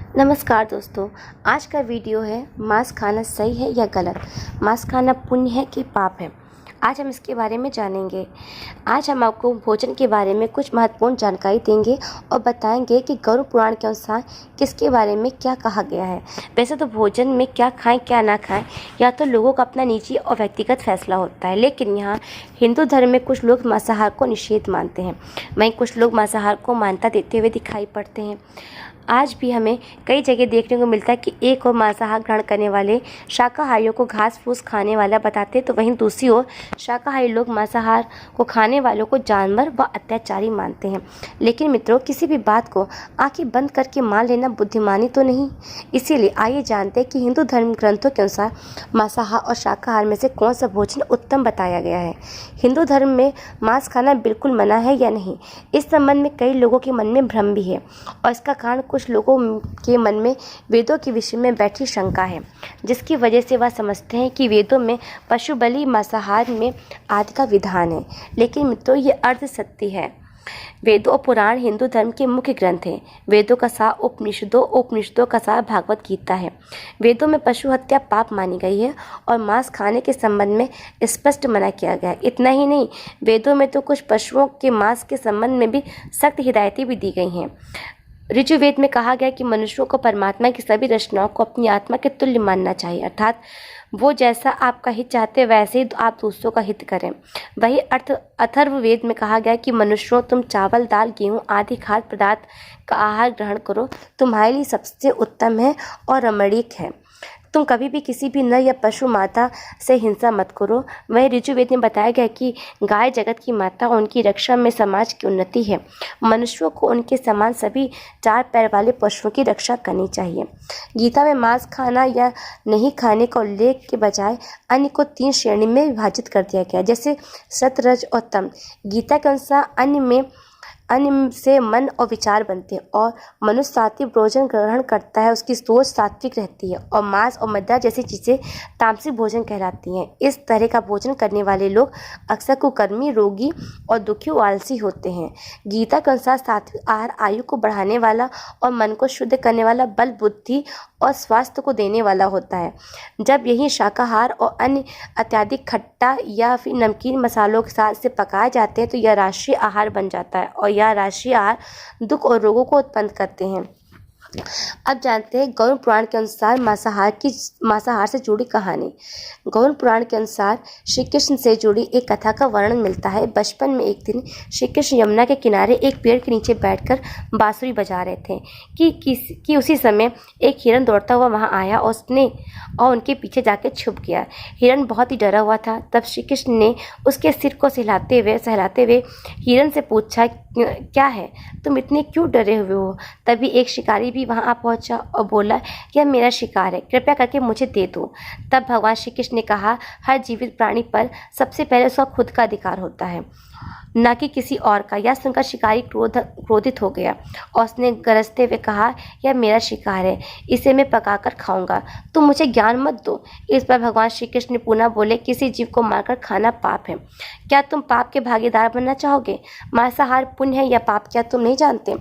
नमस्कार दोस्तों। आज का वीडियो है मांस खाना सही है या गलत, मांस खाना पुण्य है कि पाप है। आज हम इसके बारे में जानेंगे। आज हम आपको भोजन के बारे में कुछ महत्वपूर्ण जानकारी देंगे और बताएंगे कि गरुड़ पुराण के अनुसार किसके बारे में क्या कहा गया है। वैसे तो भोजन में क्या खाएं क्या ना खाएं या तो लोगों का अपना निजी और व्यक्तिगत फैसला होता है, लेकिन यहाँ हिंदू धर्म में कुछ लोग मांसाहार को निषेध मानते हैं, वहीं कुछ लोग मांसाहार को मान्यता देते हुए दिखाई पड़ते हैं। आज भी हमें कई जगह देखने को मिलता है कि एक ओर मांसाहार ग्रहण करने वाले शाकाहारियों को घास फूस खाने वाला बताते हैं, तो वहीं दूसरी ओर शाकाहारी लोग मांसाहार को खाने वालों को जानवर व अत्याचारी मानते हैं। लेकिन मित्रों, किसी भी बात को आंखें बंद करके मान लेना बुद्धिमानी तो नहीं। इसीलिए आइए जानते हैं कि हिंदू धर्म ग्रंथों के अनुसार मांसाहार और शाकाहार में से कौन सा भोजन उत्तम बताया गया है। हिंदू धर्म में मांस खाना बिल्कुल मना है या नहीं, इस संबंध में कई लोगों के मन में भ्रम भी है और इसका कारण कुछ लोगों के मन में वेदों के विषय में बैठी शंका है, जिसकी वजह से वह समझते हैं कि वेदों में पशु बलि मांसाहार में आदि का विधान है। लेकिन मित्रों, ये अर्ध सत्य है। वेदों और पुराण हिंदू धर्म के मुख्य ग्रंथ हैं। वेदों का सार उपनिषदों का सार भागवत गीता है। वेदों में पशु हत्या पाप मानी गई है और मांस खाने के संबंध में स्पष्ट मना किया गया है। इतना ही नहीं, वेदों में तो कुछ पशुओं के मांस के संबंध में भी सख्त हिदायतें भी दी गई हैं। ऋजुवेद में कहा गया कि मनुष्यों को परमात्मा की सभी रचनाओं को अपनी आत्मा के तुल्य मानना चाहिए, अर्थात वो जैसा आपका हित चाहते वैसे ही आप दूसरों का हित करें। वही अथर्ववेद में कहा गया कि मनुष्यों, तुम चावल दाल गेहूँ आदि खाद्य पदार्थ का आहार ग्रहण करो, तुम्हारे लिए सबसे उत्तम है और रमणीक है। तुम कभी भी किसी भी नर या पशु माता से हिंसा मत करो। वहीं ऋजुवेद में बताया गया कि गाय जगत की माता, उनकी रक्षा में समाज की उन्नति है। मनुष्यों को उनके समान सभी चार पैर वाले पशुओं की रक्षा करनी चाहिए। गीता में मांस खाना या नहीं खाने का उल्लेख के बजाय अन्य को 3 श्रेणी में विभाजित कर दिया गया, जैसे सत, रज और तम। गीता के अनुसार अन्न से मन और विचार बनते हैं और मनुष्य सात्विक भोजन ग्रहण करता है, उसकी सोच सात्विक रहती है और मांस और मदिरा जैसी चीज़ें तामसिक भोजन कहलाती हैं। इस तरह का भोजन करने वाले लोग अक्सर कुकर्मी, रोगी और दुखी और आलसी होते हैं। गीता के अनुसार सात्विक आहार आयु को बढ़ाने वाला और मन को शुद्ध करने वाला, बल, बुद्धि और स्वास्थ्य को देने वाला होता है। जब यही शाकाहार और अन्य अत्यधिक खट्टा या फिर नमकीन मसालों के साथ से पकाए जाते हैं तो यह राष्ट्रीय आहार बन जाता है और यह राष्ट्रीय आहार दुख और रोगों को उत्पन्न करते हैं। अब जानते हैं गरुड़ पुराण के अनुसार मांसाहार से जुड़ी कहानी। गरुड़ पुराण के अनुसार श्री कृष्ण से जुड़ी एक कथा का वर्णन मिलता है। बचपन में एक दिन श्री कृष्ण यमुना के किनारे एक पेड़ के नीचे बैठकर बांसुरी बजा रहे थे कि उसी समय एक हिरन दौड़ता हुआ वहां आया और उनके पीछे जाकर छुप गया। हिरन बहुत ही डरा हुआ था। तब श्री कृष्ण ने उसके सिर को सहलाते हुए हिरन से पूछा, क्या है, तुम इतने क्यों डरे हुए हो? तभी एक शिकारी भी वहां आ पहुंचा और बोला, यह मेरा शिकार है, कृपया करके मुझे दे दो। तब भगवान श्री कृष्ण ने कहा, हर जीवित प्राणी पर सबसे पहले उसका खुद का अधिकार होता है, न कि किसी और का। यह सुनकर शिकारी क्रोधित हो गया और उसने गरजते हुए कहा, यह मेरा शिकार है, इसे मैं पकाकर खाऊंगा, तुम मुझे ज्ञान मत दो। इस पर भगवान श्री कृष्ण ने पुनः बोले, किसी जीव को मारकर खाना पाप है, क्या तुम पाप के भागीदार बनना चाहोगे? मांसाहार पुण्य है या पाप, क्या तुम नहीं जानते?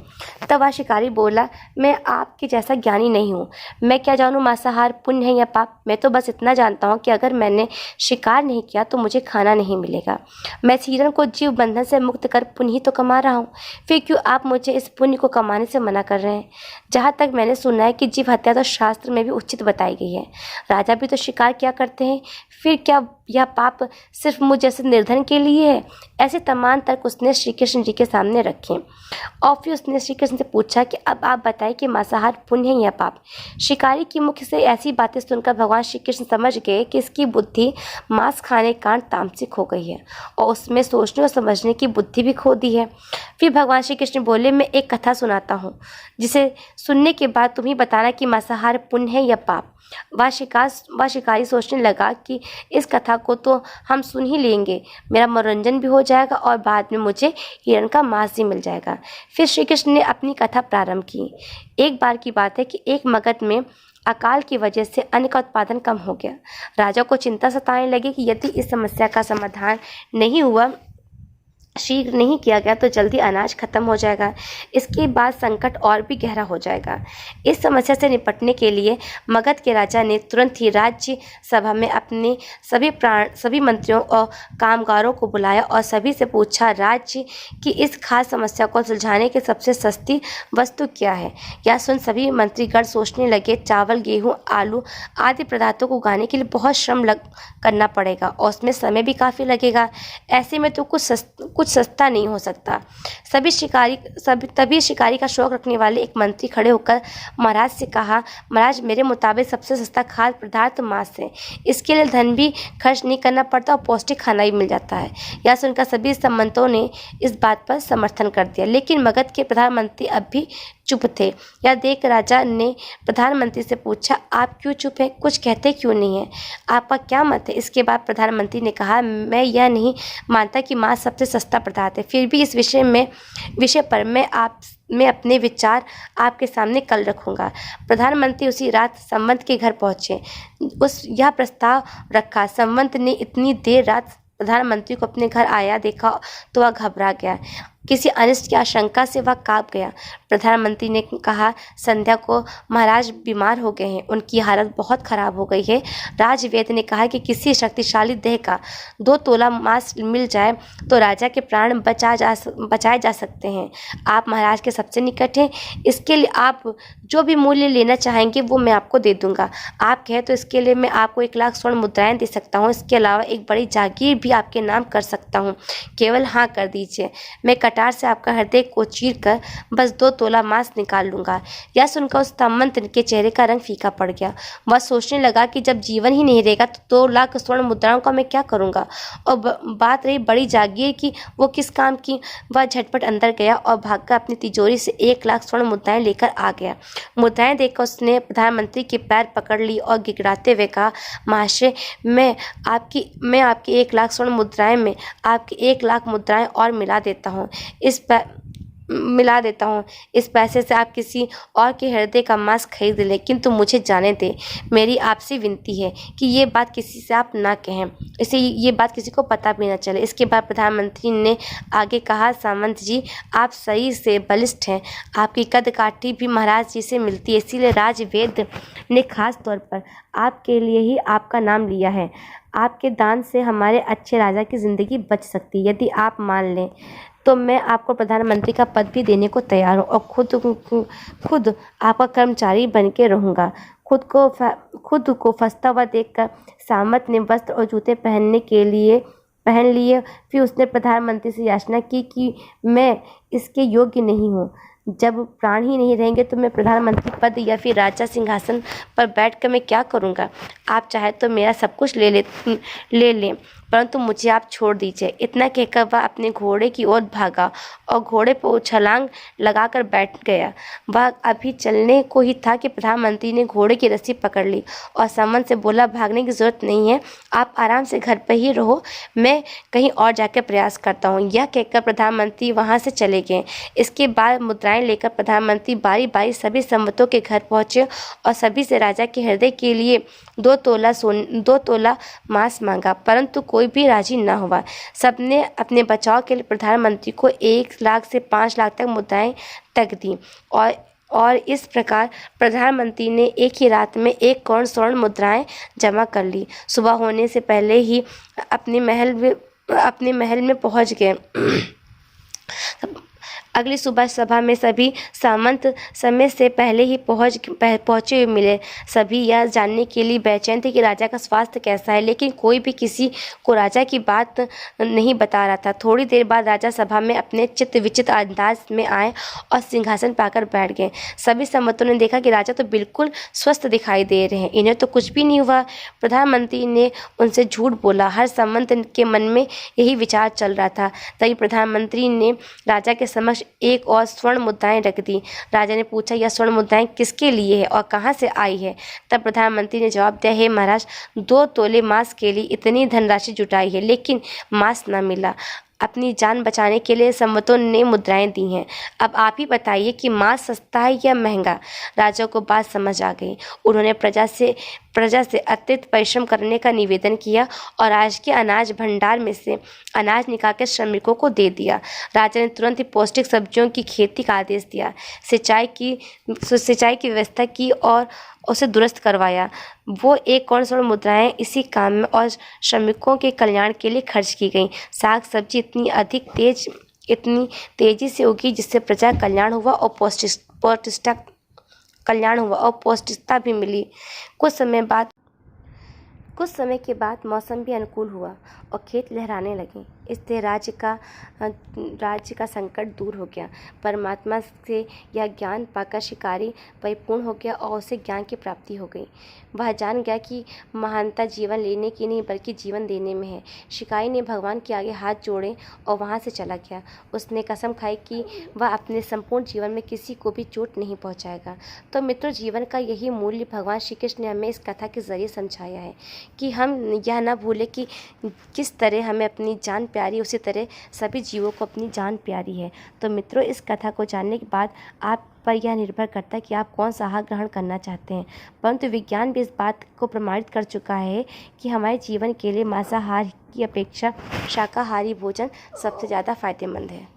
तब वह शिकारी बोला, मैं आपके जैसा ज्ञानी नहीं हूँ, मैं क्या जानूँ मांसाहार पुण्य है या पाप। मैं तो बस इतना जानता हूँ कि अगर मैंने शिकार नहीं किया तो मुझे खाना नहीं मिलेगा। मैं इस हिरन को जीव बंधन से मुक्त कर पुण्य ही तो कमा रहा हूँ, फिर क्यों आप मुझे इस पुण्य को कमाने से मना कर रहे हैं? जहाँ तक मैंने सुना है कि जीव हत्या तो शास्त्र में भी उचित बताई गई है, राजा भी तो शिकार क्या करते हैं, फिर क्या यह पाप सिर्फ मुझ जैसे निर्धन के लिए है? ऐसे तमाम तर्क उसने श्री कृष्ण जी के सामने रखे और फिर उसने श्री कृष्ण से पूछा कि अब आप बताइए कि मांसाहार पुण्य है या पाप। शिकारी की मुख से ऐसी बातें सुनकर भगवान श्री कृष्ण समझ गए कि इसकी बुद्धि मांस खाने के कारण तामसिक हो गई है और उसमें सोचने और समझने की बुद्धि भी खो दी है। फिर भगवान श्री कृष्ण बोले, मैं एक कथा सुनाता हूँ, जिसे सुनने के बाद तुम ही बताना कि मांसाहार पुण्य है या पाप। वह शिकारी सोचने लगा कि इस कथा को तो हम सुन ही लेंगे, मेरा मनोरंजन भी हो जाएगा और बाद में मुझे हिरण का मांस भी मिल जाएगा। फिर श्री कृष्ण ने अपनी कथा प्रारंभ की। एक बार की बात है कि एक मगध में अकाल की वजह से अन्न का उत्पादन कम हो गया। राजा को चिंता सताने लगी कि यदि इस समस्या का समाधान नहीं हुआ शीघ्र नहीं किया गया तो जल्दी अनाज खत्म हो जाएगा। इसके बाद संकट और भी गहरा हो जाएगा। इस समस्या से निपटने के लिए मगध के राजा ने तुरंत ही राज्य सभा में अपने सभी मंत्रियों और कामगारों को बुलाया और सभी से पूछा, राज्य की इस खास समस्या को सुलझाने की सबसे सस्ती वस्तु क्या है। यह सुन सभी मंत्रीगण सोचने लगे, चावल, गेहूं, आलू आदि पदार्थों को उगाने के लिए बहुत श्रम करना पड़ेगा और उसमें समय भी काफ़ी लगेगा। ऐसे में तो कुछ सस्ता नहीं हो सकता। तभी शिकारी का शौक रखने वाले एक मंत्री खड़े होकर महाराज से कहा, महाराज, मेरे मुताबिक सबसे सस्ता खाद्य पदार्थ मांस है। इसके लिए धन भी खर्च नहीं करना पड़ता और पौष्टिक खाना भी मिल जाता है। यह सुनकर सभी सामंतों ने इस बात पर समर्थन कर दिया, लेकिन मगध के प्रधानमंत्री अब भी चुप थे। यह देख राजा ने प्रधानमंत्री से पूछा, आप क्यों चुप हैं? कुछ कहते क्यों नहीं है? आपका क्या मत है? इसके बाद प्रधानमंत्री ने कहा, मैं यह नहीं मानता कि मांस सबसे सस्ता पदार्थ है, फिर भी इस विषय पर मैं अपने विचार आपके सामने कल रखूंगा। प्रधानमंत्री उसी रात संवत के घर पहुंचे। यह प्रस्ताव रखा। संवत ने इतनी देर रात प्रधानमंत्री को अपने घर आया देखा तो वह घबरा गया। किसी अनिष्ट की आशंका से वह कांप गया। प्रधानमंत्री ने कहा, संध्या को महाराज बीमार हो गए हैं, उनकी हालत बहुत खराब हो गई है। राजवैद्य ने कहा कि किसी शक्तिशाली देह का 2 तोला मांस मिल जाए तो राजा के प्राण बचाए जा सकते हैं। आप महाराज के सबसे निकट हैं, इसके लिए आप जो भी मूल्य लेना चाहेंगे वो मैं आपको दे दूंगा। आप कहें तो इसके लिए मैं आपको 1 लाख स्वर्ण मुद्राएं दे सकता हूँ। इसके अलावा एक बड़ी जागीर भी आपके नाम कर सकता हूँ, केवल हाँ कर दीजिए। मैं कटार से आपका हृदय को चीर कर बस 2 तोला मांस निकाल लूंगा। यह सुनकर उस सामंत के चेहरे का रंग फीका पड़ गया। वह सोचने लगा कि जब जीवन ही नहीं रहेगा तो 2 लाख स्वर्ण मुद्राओं का मैं क्या करूंगा। और बात रही बड़ी जागीर की, वो किस काम की। वह झटपट अंदर गया और भागकर अपनी तिजोरी से 1 लाख स्वर्ण मुद्राएं लेकर आ गया। मुद्राएं देखकर उसने प्रधानमंत्री के पैर पकड़ ली और गिड़गिड़ाते हुए कहा, महाशय, मैं आपकी 1 लाख स्वर्ण मुद्राएं में आपकी 1 लाख मुद्राएं और मिला देता हूँ। इस पैसे से आप किसी और के हृदय का मांस खरीद लें, किंतु मुझे जाने दें। मेरी आपसे विनती है कि ये बात किसी से आप ना कहें, इसे ये बात किसी को पता भी ना चले। इसके बाद प्रधानमंत्री ने आगे कहा, सामंत जी, आप सही से बलिष्ठ हैं, आपकी कद काठी भी महाराज जी से मिलती है, इसीलिए राजवैद्य ने खास तौर पर आपके लिए ही आपका नाम लिया है। आपके दान से हमारे अच्छे राजा की जिंदगी बच सकती है। यदि आप मान लें तो मैं आपको प्रधानमंत्री का पद भी देने को तैयार हूँ और खुद आपका कर्मचारी बन के रहूँगा। खुद को फंसता हुआ देखकर सामंत ने वस्त्र और जूते पहन लिए। फिर उसने प्रधानमंत्री से याचना की कि मैं इसके योग्य नहीं हूँ। जब प्राण ही नहीं रहेंगे तो मैं प्रधानमंत्री पद या फिर राजा सिंहासन पर बैठकर मैं क्या करूँगा। आप चाहे तो मेरा सब कुछ ले लें, परंतु मुझे आप छोड़ दीजिए। इतना कहकर वह अपने घोड़े की ओर भागा और घोड़े पर छलांग लगाकर बैठ गया। वह अभी चलने को ही था कि प्रधानमंत्री ने घोड़े की रस्सी पकड़ ली और सामंत से बोला, भागने की जरूरत नहीं है, आप आराम से घर पर ही रहो, मैं कहीं और जाकर प्रयास करता हूँ। यह कहकर प्रधानमंत्री वहाँ से चले गए। इसके बाद मुद्राएं लेकर प्रधानमंत्री बारी बारी सभी संवतों के घर पहुंचे और सभी से राजा के हृदय के लिए 2 तोला मांस मांगा, परंतु कोई भी राजी न हुआ। सबने अपने बचाव के लिए प्रधानमंत्री को 1 लाख से 5 लाख तक मुद्राएं तक दी और इस प्रकार प्रधानमंत्री ने एक ही रात में 1 करोड़ स्वर्ण मुद्राएं जमा कर ली। सुबह होने से पहले ही अपने महल में पहुंच गए। अगली सुबह सभा में सभी सामंत समय से पहले ही पहुंचे हुए मिले। सभी यह जानने के लिए बेचैन थे कि राजा का स्वास्थ्य कैसा है, लेकिन कोई भी किसी को राजा की बात नहीं बता रहा था। थोड़ी देर बाद राजा सभा में अपने चित्त विचित्र अंदाज में आए और सिंहासन पाकर बैठ गए। सभी संवतों ने देखा कि राजा तो बिल्कुल स्वस्थ दिखाई दे रहे हैं, इन्हें तो कुछ भी नहीं हुआ। प्रधानमंत्री ने उनसे झूठ बोला। हर संवत के मन में यही विचार चल रहा था। तभी प्रधानमंत्री ने राजा के समक्ष 1 और स्वर्ण मुद्राएं रख दी। राजा ने पूछा, यह स्वर्ण मुद्राएं किसके लिए है और कहाँ से आई है? तब प्रधानमंत्री ने जवाब दिया, हे महाराज, 2 तोले मांस के लिए इतनी धनराशि जुटाई है, लेकिन मांस न मिला। अपनी जान बचाने के लिए सम्मतों ने मुद्राएं दी हैं। अब आप ही बताइए कि मांस सस्ता है या महंगा। राजा को बात समझ आ गई। उन्होंने प्रजा से अत्यधिक परिश्रम करने का निवेदन किया और आज के अनाज भंडार में से अनाज निकालकर श्रमिकों को दे दिया। राजा ने तुरंत ही पौष्टिक सब्जियों की खेती का आदेश दिया, सिंचाई की व्यवस्था की और उसे दुरुस्त करवाया। वो 1 करोड़ मुद्राएं इसी काम में और श्रमिकों के कल्याण के लिए खर्च की गईं। साग सब्जी इतनी तेजी से उगी जिससे प्रजा कल्याण हुआ और पौष्टिकता भी मिली। कुछ समय के बाद मौसम भी अनुकूल हुआ और खेत लहराने लगे। इससे राज्य का संकट दूर हो गया। परमात्मा से यह ज्ञान पाकर शिकारी परिपूर्ण हो गया और उसे ज्ञान की प्राप्ति हो गई। वह जान गया कि महानता जीवन लेने की नहीं बल्कि जीवन देने में है। शिकारी ने भगवान के आगे हाथ जोड़े और वहाँ से चला गया। उसने कसम खाई कि वह अपने संपूर्ण जीवन में किसी को भी चोट नहीं पहुँचाएगा। तो मित्रों, जीवन का यही मूल्य भगवान श्री कृष्ण ने हमें इस कथा के जरिए समझाया है कि हम यह न भूलें कि किस तरह हमें अपनी जान प्यारी, उसी तरह सभी जीवों को अपनी जान प्यारी है। तो मित्रों, इस कथा को जानने के बाद आप पर यह निर्भर करता है कि आप कौन सा आहार ग्रहण करना चाहते हैं। परंतु विज्ञान भी इस बात को प्रमाणित कर चुका है कि हमारे जीवन के लिए मांसाहार की अपेक्षा शाकाहारी भोजन सबसे ज़्यादा फायदेमंद है।